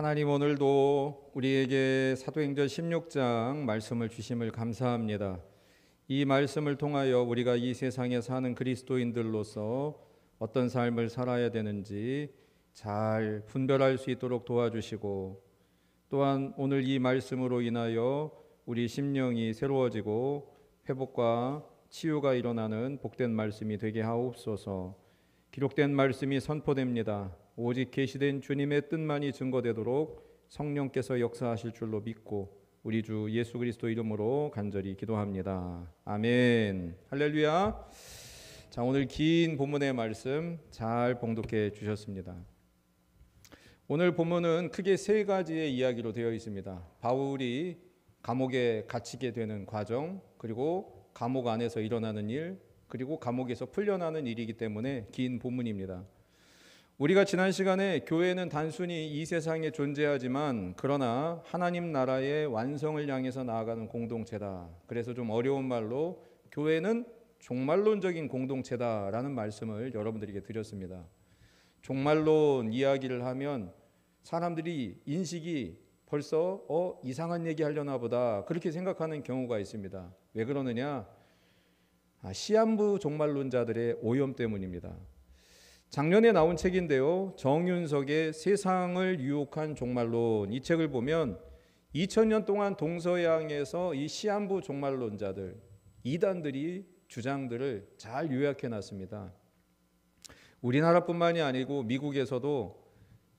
하나님 오늘도 우리에게 사도행전 16장 말씀을 주심을 감사합니다. 이 말씀을 통하여 우리가 이 세상에 사는 그리스도인들로서 어떤 삶을 살아야 되는지 잘 분별할 수 있도록 도와주시고, 또한 오늘 이 말씀으로 인하여 우리 심령이 새로워지고 회복과 치유가 일어나는 복된 말씀이 되게 하옵소서. 기록된 말씀이 선포됩니다. 오직 계시된 주님의 뜻만이 증거되도록 성령께서 역사하실 줄로 믿고 우리 주 예수 그리스도 이름으로 간절히 기도합니다. 아멘. 할렐루야. 자, 오늘 긴 본문의 말씀 잘 봉독해 주셨습니다. 오늘 본문은 크게 세 가지의 이야기로 되어 있습니다. 바울이 감옥에 갇히게 되는 과정, 그리고 감옥 안에서 일어나는 일, 그리고 감옥에서 풀려나는 일이기 때문에 긴 본문입니다. 우리가 지난 시간에 교회는 단순히 이 세상에 존재하지만 그러나 하나님 나라의 완성을 향해서 나아가는 공동체다. 그래서 좀 어려운 말로 교회는 종말론적인 공동체다라는 말씀을 여러분들에게 드렸습니다. 종말론 이야기를 하면 사람들이 인식이 벌써 이상한 얘기 하려나 보다 그렇게 생각하는 경우가 있습니다. 왜 그러느냐? 시한부 종말론자들의 오염 때문입니다. 작년에 나온 책인데요, 정윤석의 세상을 유혹한 종말론, 이 책을 보면 2000년 동안 동서양에서 이 시한부 종말론자들, 이단들이 주장들을 잘 요약해 놨습니다. 우리나라뿐만이 아니고 미국에서도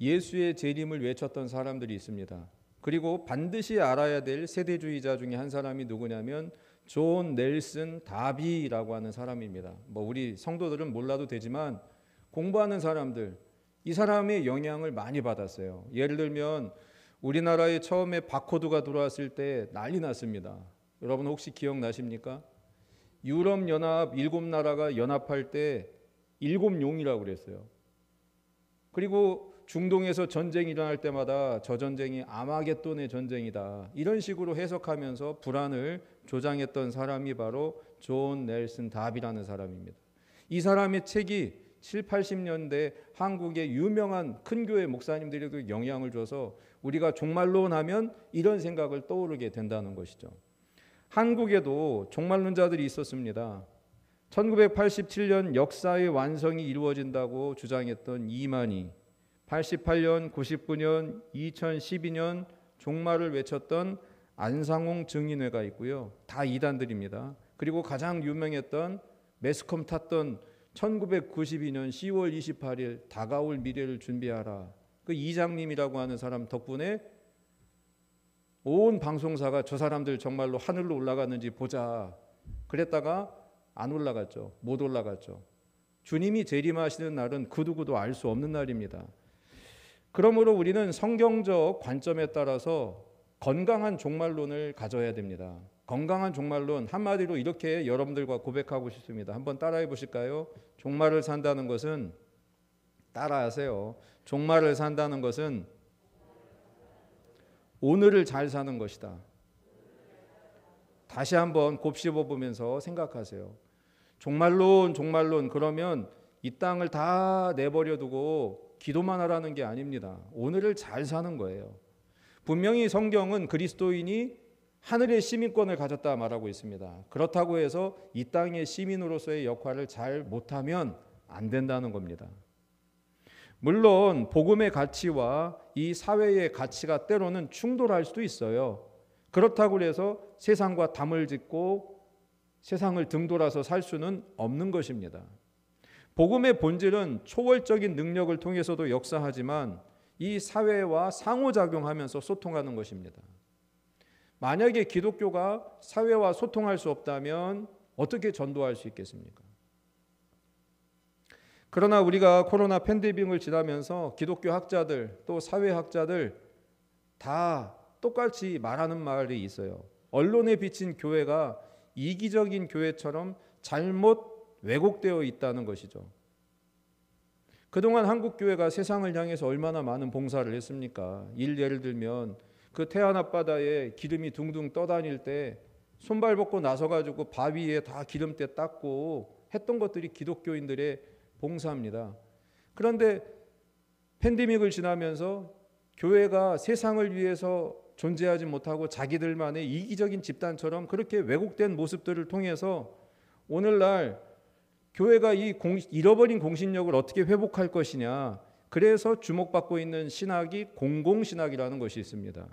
예수의 재림을 외쳤던 사람들이 있습니다. 그리고 반드시 알아야 될 세대주의자 중에 한 사람이 누구냐면 존 넬슨 다비라고 하는 사람입니다. 우리 성도들은 몰라도 되지만 공부하는 사람들, 이 사람의 영향을 많이 받았어요. 예를 들면 우리나라에 처음에 바코드가 들어왔을 때 난리 났습니다. 여러분 혹시 기억나십니까? 유럽연합 7나라가 연합할 때 7용이라고 그랬어요. 그리고 중동에서 전쟁이 일어날 때마다 저 전쟁이 아마겟돈의 전쟁이다, 이런 식으로 해석하면서 불안을 조장했던 사람이 바로 존 넬슨 다비라는 사람입니다. 이 사람의 책이 7, 80년대 한국의 유명한 큰 교회 목사님들에도 영향을 줘서 우리가 종말론 하면 이런 생각을 떠오르게 된다는 것이죠. 한국에도 종말론자들이 있었습니다. 1987년 역사의 완성이 이루어진다고 주장했던 이만희, 88년, 99년, 2012년 종말을 외쳤던 안상홍 증인회가 있고요. 다 이단들입니다. 그리고 가장 유명했던 매스컴 탔던 1992년 10월 28일 다가올 미래를 준비하라, 그 이장님이라고 하는 사람 덕분에 온 방송사가 저 사람들 정말로 하늘로 올라갔는지 보자 그랬다가 안 올라갔죠. 못 올라갔죠. 주님이 재림하시는 날은 그 누구도 알 수 없는 날입니다. 그러므로 우리는 성경적 관점에 따라서 건강한 종말론을 가져야 됩니다. 건강한 종말론, 한마디로 이렇게 여러분들과 고백하고 싶습니다. 한번 따라해 보실까요? 종말을 산다는 것은, 따라하세요. 종말을 산다는 것은 오늘을 잘 사는 것이다. 다시 한번 곱씹어 보면서 생각하세요. 종말론 그러면 이 땅을 다 내버려 두고 기도만 하라는 게 아닙니다. 오늘을 잘 사는 거예요. 분명히 성경은 그리스도인이 하늘의 시민권을 가졌다 말하고 있습니다. 그렇다고 해서 이 땅의 시민으로서의 역할을 잘 못하면 안 된다는 겁니다. 물론 복음의 가치와 이 사회의 가치가 때로는 충돌할 수도 있어요. 그렇다고 해서 세상과 담을 짓고 세상을 등돌아서 살 수는 없는 것입니다. 복음의 본질은 초월적인 능력을 통해서도 역사하지만 이 사회와 상호작용하면서 소통하는 것입니다. 만약에 기독교가 사회와 소통할 수 없다면 어떻게 전도할 수 있겠습니까? 그러나 우리가 코로나 팬데믹을 지나면서 기독교 학자들 또 사회학자들 다 똑같이 말하는 말이 있어요. 언론에 비친 교회가 이기적인 교회처럼 잘못 왜곡되어 있다는 것이죠. 그동안 한국 교회가 세상을 향해서 얼마나 많은 봉사를 했습니까? 예를 들면 그 태안 앞바다에 기름이 둥둥 떠다닐 때 손발 벗고 나서가지고 바위에 다 기름때 닦고 했던 것들이 기독교인들의 봉사입니다. 그런데 팬데믹을 지나면서 교회가 세상을 위해서 존재하지 못하고 자기들만의 이기적인 집단처럼 그렇게 왜곡된 모습들을 통해서 오늘날 교회가 이 잃어버린 공신력을 어떻게 회복할 것이냐, 그래서 주목받고 있는 신학이 공공신학이라는 것이 있습니다.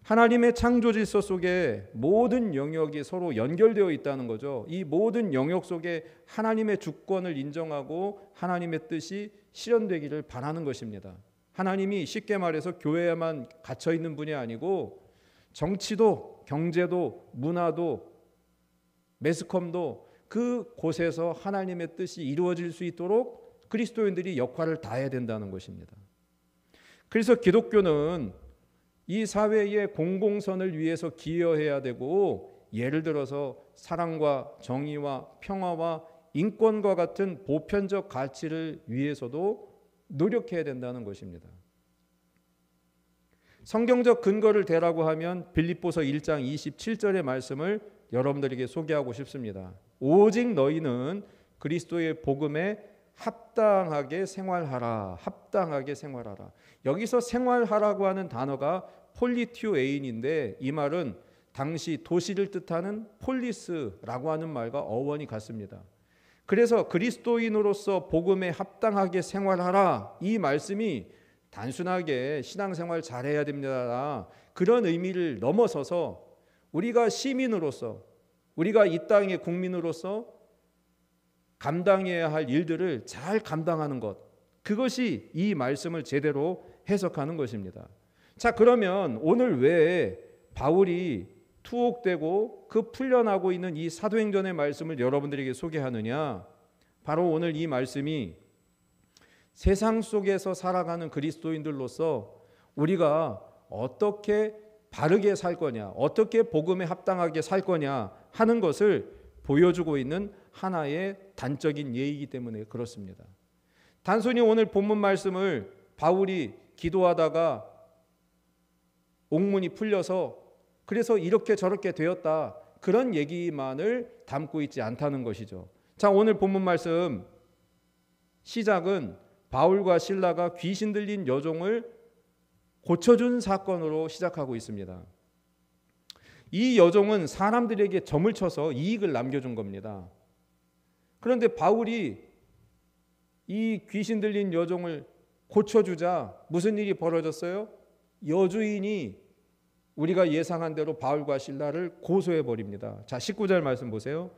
하나님의 창조 질서 속에 모든 영역이 서로 연결되어 있다는 거죠. 이 모든 영역 속에 하나님의 주권을 인정하고 하나님의 뜻이 실현되기를 바라는 것입니다. 하나님이 쉽게 말해서 교회에만 갇혀 있는 분이 아니고 정치도, 경제도, 문화도, 매스컴도 그 곳에서 하나님의 뜻이 이루어질 수 있도록 그리스도인들이 역할을 다해야 된다는 것입니다. 그래서 기독교는 이 사회의 공공선을 위해서 기여해야 되고, 예를 들어서 사랑과 정의와 평화와 인권과 같은 보편적 가치를 위해서도 노력해야 된다는 것입니다. 성경적 근거를 대라고 하면 빌립보서 1장 27절의 말씀을 여러분들에게 소개하고 싶습니다. 오직 너희는 그리스도의 복음에 합당하게 생활하라. 합당하게 생활하라. 여기서 생활하라고 하는 단어가 폴리튜에인인데, 이 말은 당시 도시를 뜻하는 폴리스라고 하는 말과 어원이 같습니다. 그래서 그리스도인으로서 복음에 합당하게 생활하라, 이 말씀이 단순하게 신앙생활 잘해야 됩니다, 그런 의미를 넘어서서 우리가 시민으로서, 우리가 이 땅의 국민으로서 감당해야 할 일들을 잘 감당하는 것, 그것이 이 말씀을 제대로 해석하는 것입니다. 자, 그러면 오늘 왜 바울이 투옥되고 그 풀려나고 있는 이 사도행전의 말씀을 여러분들에게 소개하느냐? 바로 오늘 이 말씀이 세상 속에서 살아가는 그리스도인들로서 우리가 어떻게 바르게 살 거냐, 어떻게 복음에 합당하게 살 거냐 하는 것을 보여주고 있는 하나의 단적인 예이기 때문에 그렇습니다. 단순히 오늘 본문 말씀을 바울이 기도하다가 옥문이 풀려서 그래서 이렇게 저렇게 되었다, 그런 얘기만을 담고 있지 않다는 것이죠. 자, 오늘 본문 말씀 시작은 바울과 실라가 귀신 들린 여종을 고쳐준 사건으로 시작하고 있습니다. 이 여종은 사람들에게 점을 쳐서 이익을 남겨준 겁니다. 그런데 바울이 이 귀신 들린 여종을 고쳐주자 무슨 일이 벌어졌어요? 여주인이 우리가 예상한 대로 바울과 실라를 고소해 버립니다. 자, 19절 말씀 보세요.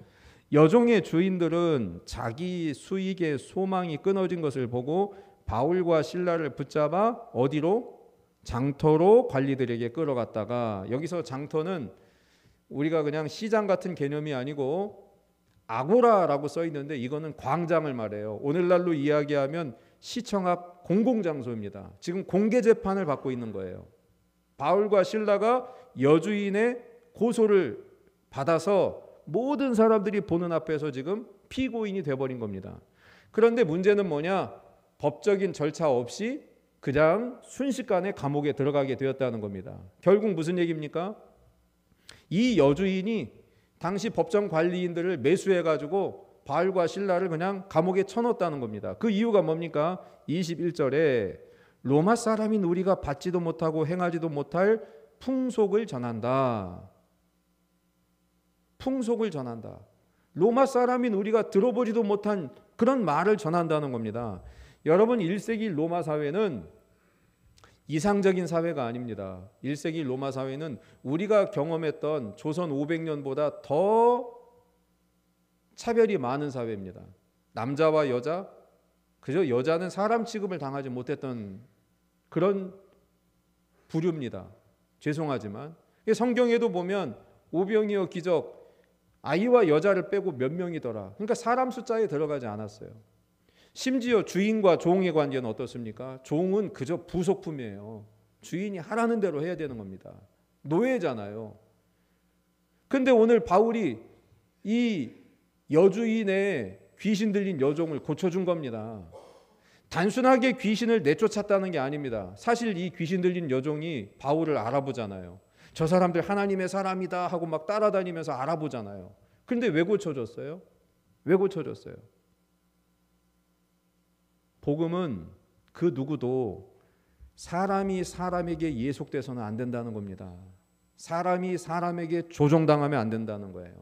여종의 주인들은 자기 수익의 소망이 끊어진 것을 보고 바울과 실라를 붙잡아 어디로? 장터로 관리들에게 끌어갔다가, 여기서 장터는 우리가 그냥 시장 같은 개념이 아니고 아고라라고 써 있는데 이거는 광장을 말해요. 오늘날로 이야기하면 시청 앞 공공장소입니다. 지금 공개 재판을 받고 있는 거예요. 바울과 실라가 여주인의 고소를 받아서 모든 사람들이 보는 앞에서 지금 피고인이 돼버린 겁니다. 그런데 문제는 뭐냐? 법적인 절차 없이 그냥 순식간에 감옥에 들어가게 되었다는 겁니다. 결국 무슨 얘기입니까? 이 여주인이 당시 법정 관리인들을 매수해가지고 바울과 실라를 그냥 감옥에 쳐넣었다는 겁니다. 그 이유가 뭡니까? 21절에 로마 사람인 우리가 받지도 못하고 행하지도 못할 풍속을 전한다. 풍속을 전한다. 로마 사람인 우리가 들어보지도 못한 그런 말을 전한다는 겁니다. 여러분, 1세기 로마 사회는 이상적인 사회가 아닙니다. 1세기 로마 사회는 우리가 경험했던 조선 500년보다 더 차별이 많은 사회입니다. 남자와 여자, 그저 여자는 사람 취급을 당하지 못했던 그런 부류입니다. 죄송하지만 성경에도 보면 오병이어 기적, 아이와 여자를 빼고 몇 명이더라. 그러니까 사람 숫자에 들어가지 않았어요. 심지어 주인과 종의 관계는 어떻습니까? 종은 그저 부속품이에요. 주인이 하라는 대로 해야 되는 겁니다. 노예잖아요. 근데 오늘 바울이 이 여주인의 귀신 들린 여종을 고쳐준 겁니다. 단순하게 귀신을 내쫓았다는 게 아닙니다. 사실 이 귀신 들린 여종이 바울을 알아보잖아요. 저 사람들 하나님의 사람이다 하고 막 따라다니면서 알아보잖아요. 그런데 왜 고쳐줬어요? 왜 고쳐줬어요? 복음은 그 누구도 사람이 사람에게 예속돼서는 안 된다는 겁니다. 사람이 사람에게 조종당하면 안 된다는 거예요.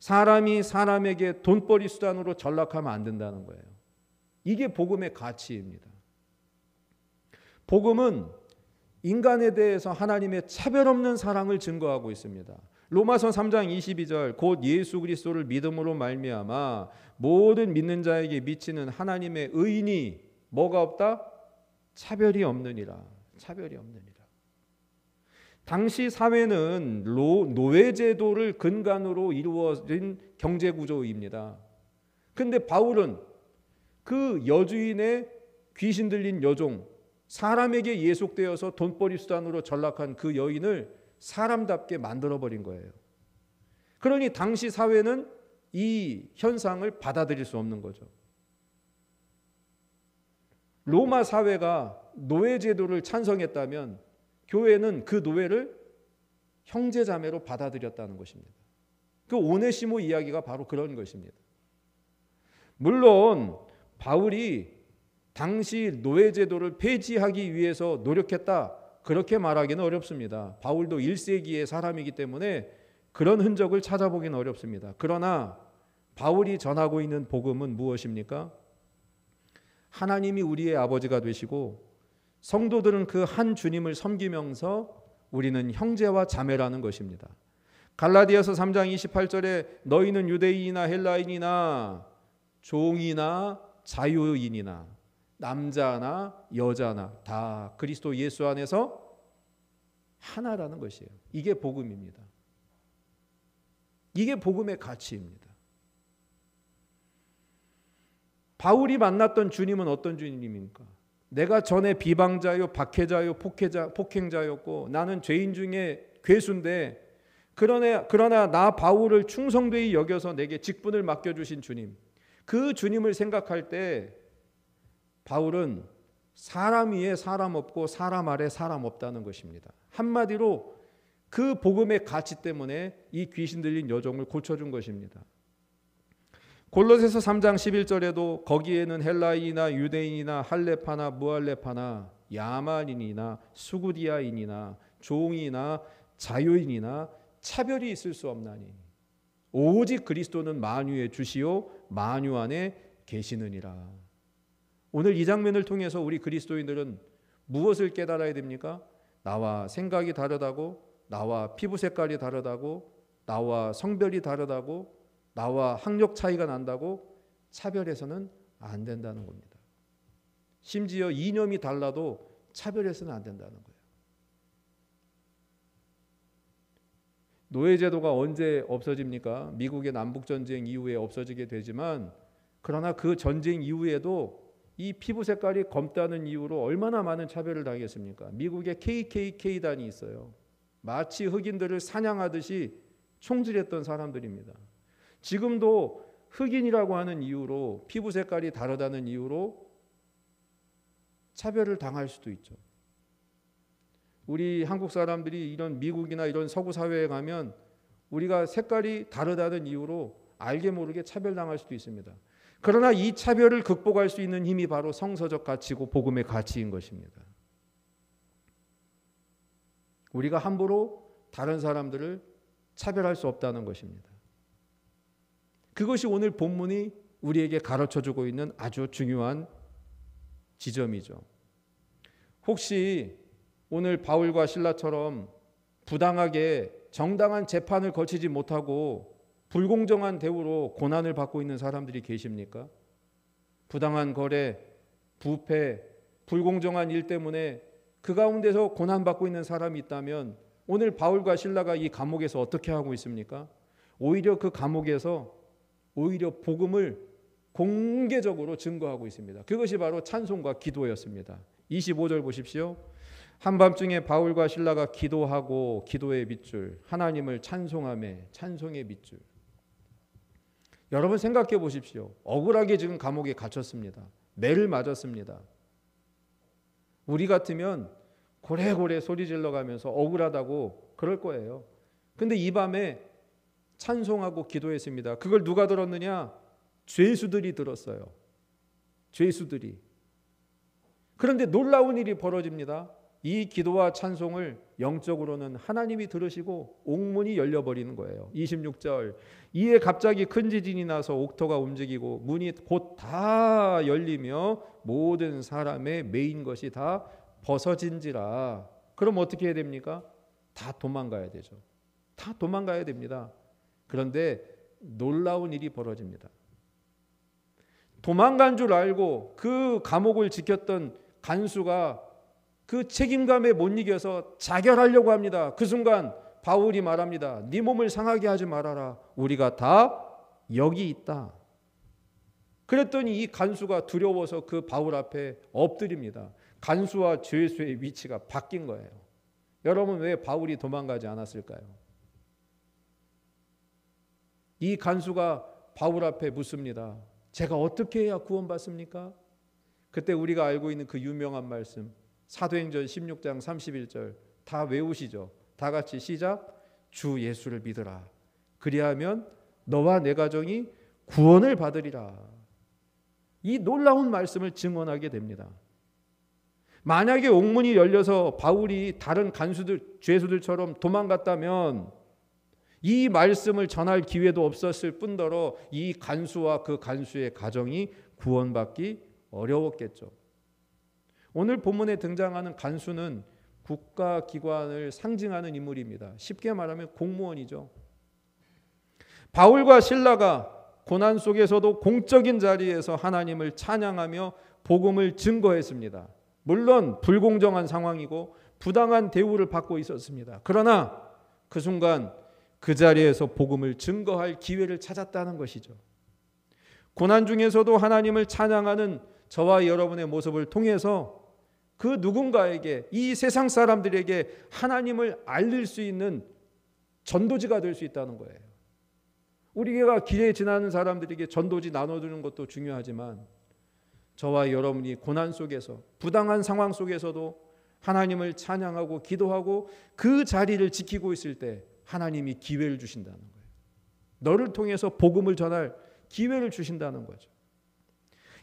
사람이 사람에게 돈벌이 수단으로 전락하면 안 된다는 거예요. 이게 복음의 가치입니다. 복음은 인간에 대해서 하나님의 차별 없는 사랑을 증거하고 있습니다. 로마서 3장 22절 곧 예수 그리스도를 믿음으로 말미암아 모든 믿는 자에게 미치는 하나님의 의인이 뭐가 없다? 차별이 없느니라. 차별이 없느니라. 당시 사회는 노예제도를 근간으로 이루어진 경제구조입니다. 그런데 바울은 그 여주인의 귀신 들린 여종, 사람에게 예속되어서 돈벌이 수단으로 전락한 그 여인을 사람답게 만들어버린 거예요. 그러니 당시 사회는 이 현상을 받아들일 수 없는 거죠. 로마 사회가 노예제도를 찬성했다면 교회는 그 노예를 형제자매로 받아들였다는 것입니다. 그 오네시모 이야기가 바로 그런 것입니다. 물론 바울이 당시 노예제도를 폐지하기 위해서 노력했다, 그렇게 말하기는 어렵습니다. 바울도 1세기의 사람이기 때문에 그런 흔적을 찾아보기는 어렵습니다. 그러나 바울이 전하고 있는 복음은 무엇입니까? 하나님이 우리의 아버지가 되시고 성도들은 그 한 주님을 섬기면서 우리는 형제와 자매라는 것입니다. 갈라디아서 3장 28절에 너희는 유대인이나 헬라인이나 종이나 자유인이나 남자나 여자나 다 그리스도 예수 안에서 하나라는 것이에요. 이게 복음입니다. 이게 복음의 가치입니다. 바울이 만났던 주님은 어떤 주님입니까? 내가 전에 비방자요, 박해자요, 폭행자였고 나는 죄인 중에 괴수인데 그러나 나 바울을 충성되이 여겨서 내게 직분을 맡겨주신 주님, 그 주님을 생각할 때 바울은 사람 위에 사람 없고 사람 아래 사람 없다는 것입니다. 한마디로 그 복음의 가치 때문에 이 귀신 들린 여종을 고쳐준 것입니다. 골로새서 3장 11절에도 거기에는 헬라인이나 유대인이나 할레파나 무할레파나 야만인이나 수구디아인이나 종이나 자유인이나 차별이 있을 수 없나니 오직 그리스도는 만유의 주시요 만유 안에 계시느니라. 오늘 이 장면을 통해서 우리 그리스도인들은 무엇을 깨달아야 됩니까? 나와 생각이 다르다고, 나와 피부 색깔이 다르다고, 나와 성별이 다르다고, 나와 학력 차이가 난다고 차별해서는 안 된다는 겁니다. 심지어 이념이 달라도 차별해서는 안 된다는 거예요. 노예제도가 언제 없어집니까? 미국의 남북전쟁 이후에 없어지게 되지만 그러나 그 전쟁 이후에도 이 피부 색깔이 검다는 이유로 얼마나 많은 차별을 당했습니까? 미국에 KKK단이 있어요. 마치 흑인들을 사냥하듯이 총질했던 사람들입니다. 지금도 흑인이라고 하는 이유로 피부 색깔이 다르다는 이유로 차별을 당할 수도 있죠. 우리 한국 사람들이 이런 미국이나 이런 서구 사회에 가면 우리가 색깔이 다르다는 이유로 알게 모르게 차별당할 수도 있습니다. 그러나 이 차별을 극복할 수 있는 힘이 바로 성서적 가치고 복음의 가치인 것입니다. 우리가 함부로 다른 사람들을 차별할 수 없다는 것입니다. 그것이 오늘 본문이 우리에게 가르쳐주고 있는 아주 중요한 지점이죠. 혹시 오늘 바울과 실라처럼 부당하게 정당한 재판을 거치지 못하고 불공정한 대우로 고난을 받고 있는 사람들이 계십니까? 부당한 거래, 부패, 불공정한 일 때문에 그 가운데서 고난받고 있는 사람이 있다면 오늘 바울과 실라가 이 감옥에서 어떻게 하고 있습니까? 오히려 그 감옥에서 오히려 복음을 공개적으로 증거하고 있습니다. 그것이 바로 찬송과 기도였습니다. 25절 보십시오. 한밤중에 바울과 실라가 기도하고 기도의 밑줄, 하나님을 찬송하며 찬송의 밑줄. 여러분 생각해 보십시오. 억울하게 지금 감옥에 갇혔습니다. 매를 맞았습니다. 우리 같으면 고래고래 소리 질러가면서 억울하다고 그럴 거예요. 근데 이 밤에 찬송하고 기도했습니다. 그걸 누가 들었느냐? 죄수들이 들었어요. 죄수들이. 그런데 놀라운 일이 벌어집니다. 이 기도와 찬송을 영적으로는 하나님이 들으시고 옥문이 열려버리는 거예요. 26절, 이에 갑자기 큰 지진이 나서 옥토가 움직이고 문이 곧 다 열리며 모든 사람의 매인 것이 다 벗어진지라. 그럼 어떻게 해야 됩니까? 다 도망가야 되죠. 다 도망가야 됩니다. 그런데 놀라운 일이 벌어집니다. 도망간 줄 알고 그 감옥을 지켰던 간수가 그 책임감에 못 이겨서 자결하려고 합니다. 그 순간 바울이 말합니다. 네 몸을 상하게 하지 말아라. 우리가 다 여기 있다. 그랬더니 이 간수가 두려워서 그 바울 앞에 엎드립니다. 간수와 죄수의 위치가 바뀐 거예요. 여러분, 왜 바울이 도망가지 않았을까요? 이 간수가 바울 앞에 묻습니다. 제가 어떻게 해야 구원받습니까? 그때 우리가 알고 있는 그 유명한 말씀, 사도행전 16장 31절 다 외우시죠? 다 같이 시작. 주 예수를 믿으라. 그리하면 너와 내 가정이 구원을 받으리라. 이 놀라운 말씀을 증언하게 됩니다. 만약에 옥문이 열려서 바울이 다른 간수들, 죄수들처럼 도망갔다면 이 말씀을 전할 기회도 없었을 뿐더러 이 간수와 그 간수의 가정이 구원받기 어려웠겠죠. 오늘 본문에 등장하는 간수는 국가기관을 상징하는 인물입니다. 쉽게 말하면 공무원이죠. 바울과 실라가 고난 속에서도 공적인 자리에서 하나님을 찬양하며 복음을 증거했습니다. 물론 불공정한 상황이고 부당한 대우를 받고 있었습니다. 그러나 그 순간 그 자리에서 복음을 증거할 기회를 찾았다는 것이죠. 고난 중에서도 하나님을 찬양하는 저와 여러분의 모습을 통해서 그 누군가에게, 이 세상 사람들에게 하나님을 알릴 수 있는 전도지가 될 수 있다는 거예요. 우리가 길에 지나는 사람들에게 전도지 나눠주는 것도 중요하지만 저와 여러분이 고난 속에서, 부당한 상황 속에서도 하나님을 찬양하고 기도하고 그 자리를 지키고 있을 때 하나님이 기회를 주신다는 거예요. 너를 통해서 복음을 전할 기회를 주신다는 거죠.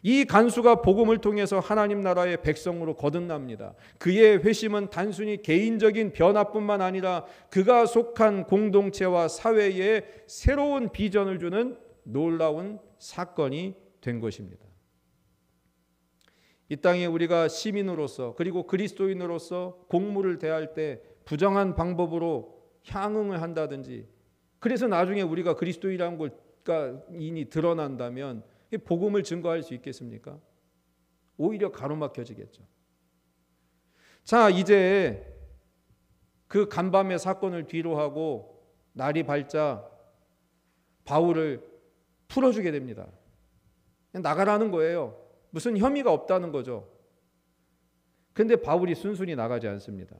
이 간수가 복음을 통해서 하나님 나라의 백성으로 거듭납니다. 그의 회심은 단순히 개인적인 변화뿐만 아니라 그가 속한 공동체와 사회에 새로운 비전을 주는 놀라운 사건이 된 것입니다. 이 땅에 우리가 시민으로서 그리고 그리스도인으로서 공무를 대할 때 부정한 방법으로 향응을 한다든지, 그래서 나중에 우리가 그리스도인이라는 것이 드러난다면 복음을 증거할 수 있겠습니까? 오히려 가로막혀지겠죠. 자, 이제 그 간밤의 사건을 뒤로하고 날이 밝자 바울을 풀어주게 됩니다. 그냥 나가라는 거예요. 무슨 혐의가 없다는 거죠. 그런데 바울이 순순히 나가지 않습니다.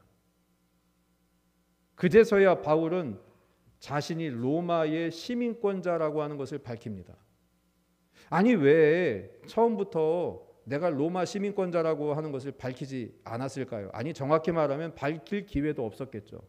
그제서야 바울은 자신이 로마의 시민권자라고 하는 것을 밝힙니다. 아니, 왜 처음부터 내가 로마 시민권자라고 하는 것을 밝히지 않았을까요? 아니, 정확히 말하면 밝힐 기회도 없었겠죠.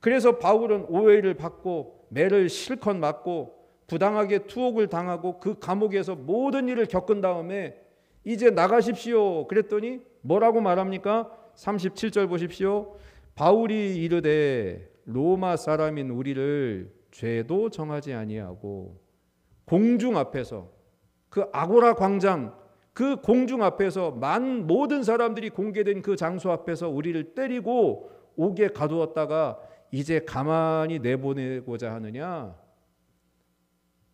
그래서 바울은 오해를 받고 매를 실컷 맞고 부당하게 투옥을 당하고 그 감옥에서 모든 일을 겪은 다음에 이제 나가십시오. 그랬더니 뭐라고 말합니까? 37절 보십시오. 바울이 이르되 로마 사람인 우리를 죄도 정하지 아니하고 공중 앞에서, 그 아고라 광장, 그 공중 앞에서 모든 사람들이 공개된 그 장소 앞에서 우리를 때리고 옥에 가두었다가 이제 가만히 내보내고자 하느냐?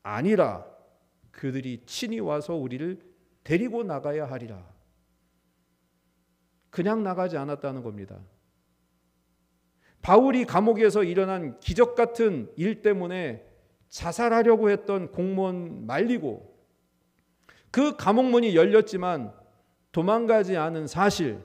아니라 그들이 친히 와서 우리를 데리고 나가야 하리라. 그냥 나가지 않았다는 겁니다. 바울이 감옥에서 일어난 기적 같은 일 때문에 자살하려고 했던 공무원 말리고, 그 감옥문이 열렸지만 도망가지 않은 사실,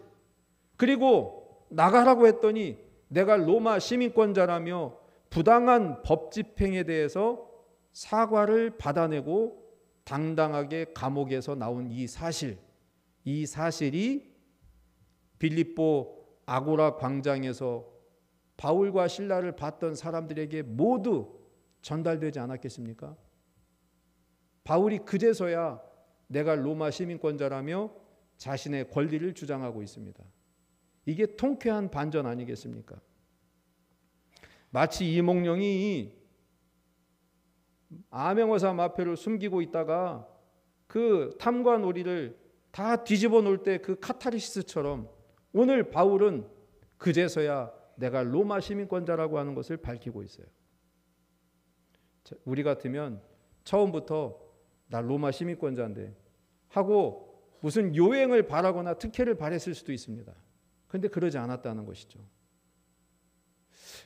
그리고 나가라고 했더니 내가 로마 시민권자라며 부당한 법 집행에 대해서 사과를 받아내고 당당하게 감옥에서 나온 이 사실이 빌립보 아고라 광장에서 바울과 실라를 봤던 사람들에게 모두 전달되지 않았겠습니까? 바울이 그제서야 내가 로마 시민권자라며 자신의 권리를 주장하고 있습니다. 이게 통쾌한 반전 아니겠습니까? 마치 이몽룡이 암행어사 마표를 숨기고 있다가 그 탐과 놀이를 다 뒤집어 놓을 때 그 카타르시스처럼 오늘 바울은 그제서야 내가 로마 시민권자라고 하는 것을 밝히고 있어요. 우리 같으면 처음부터 나 로마 시민권자인데 하고 무슨 요행을 바라거나 특혜를 바랬을 수도 있습니다. 그런데 그러지 않았다는 것이죠.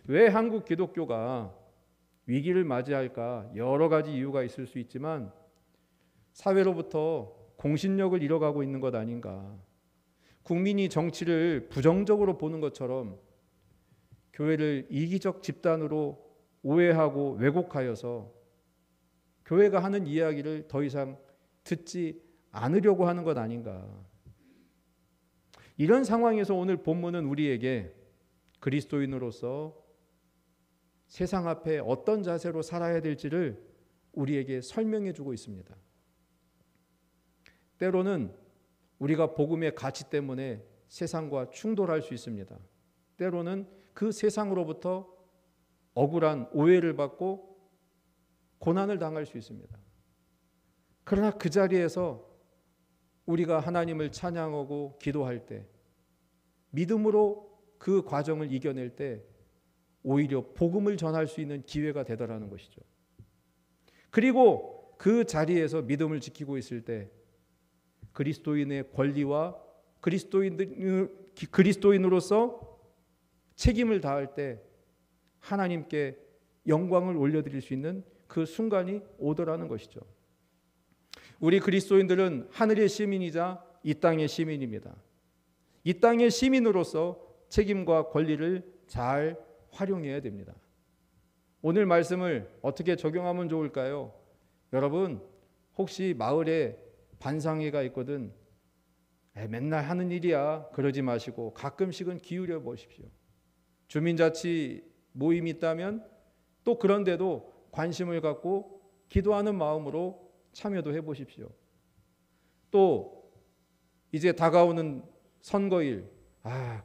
왜 한국 기독교가 위기를 맞이할까? 여러 가지 이유가 있을 수 있지만 사회로부터 공신력을 잃어가고 있는 것 아닌가. 국민이 정치를 부정적으로 보는 것처럼 교회를 이기적 집단으로 오해하고 왜곡하여서 교회가 하는 이야기를 더 이상 듣지 않으려고 하는 것 아닌가. 이런 상황에서 오늘 본문은 우리에게 그리스도인으로서 세상 앞에 어떤 자세로 살아야 될지를 우리에게 설명해 주고 있습니다. 때로는 우리가 복음의 가치 때문에 세상과 충돌할 수 있습니다. 때로는 그 세상으로부터 억울한 오해를 받고 고난을 당할 수 있습니다. 그러나 그 자리에서 우리가 하나님을 찬양하고 기도할 때, 믿음으로 그 과정을 이겨낼 때 오히려 복음을 전할 수 있는 기회가 되더라는 것이죠. 그리고 그 자리에서 믿음을 지키고 있을 때 그리스도인의 권리와 그리스도인으로서 책임을 다할 때 하나님께 영광을 올려드릴 수 있는 그 순간이 오더라는 것이죠. 우리 그리스도인들은 하늘의 시민이자 이 땅의 시민입니다. 이 땅의 시민으로서 책임과 권리를 잘 활용해야 됩니다. 오늘 말씀을 어떻게 적용하면 좋을까요? 여러분, 혹시 마을에 반상회가 있거든 맨날 하는 일이야 그러지 마시고 가끔씩은 기울여 보십시오. 주민자치 모임이 있다면 또 그런데도 관심을 갖고 기도하는 마음으로 참여도 해보십시오. 또 이제 다가오는 선거일,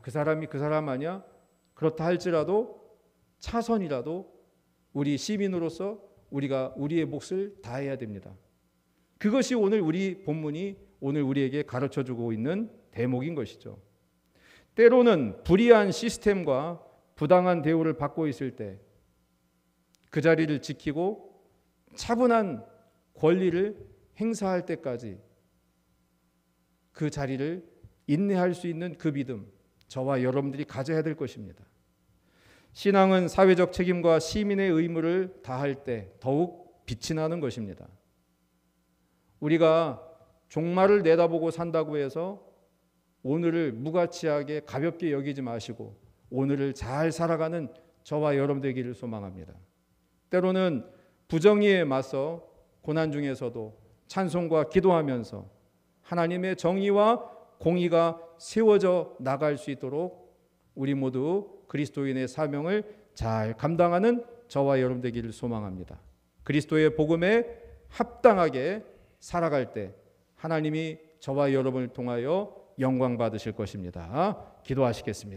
그 사람이 그 사람 아니야? 그렇다 할지라도 차선이라도 우리 시민으로서 우리가 우리의 몫을 다해야 됩니다. 그것이 오늘 우리 본문이 오늘 우리에게 가르쳐주고 있는 대목인 것이죠. 때로는 불이한 시스템과 부당한 대우를 받고 있을 때 그 자리를 지키고 차분한 권리를 행사할 때까지 그 자리를 인내할 수 있는 그 믿음, 저와 여러분들이 가져야 될 것입니다. 신앙은 사회적 책임과 시민의 의무를 다할 때 더욱 빛이 나는 것입니다. 우리가 종말을 내다보고 산다고 해서 오늘을 무가치하게 가볍게 여기지 마시고 오늘을 잘 살아가는 저와 여러분 되기를 소망합니다. 때로는 부정의에 맞서 고난 중에서도 찬송과 기도하면서 하나님의 정의와 공의가 세워져 나갈 수 있도록 우리 모두 그리스도인의 사명을 잘 감당하는 저와 여러분 되기를 소망합니다. 그리스도의 복음에 합당하게 살아갈 때 하나님이 저와 여러분을 통하여 영광 받으실 것입니다. 기도하시겠습니다.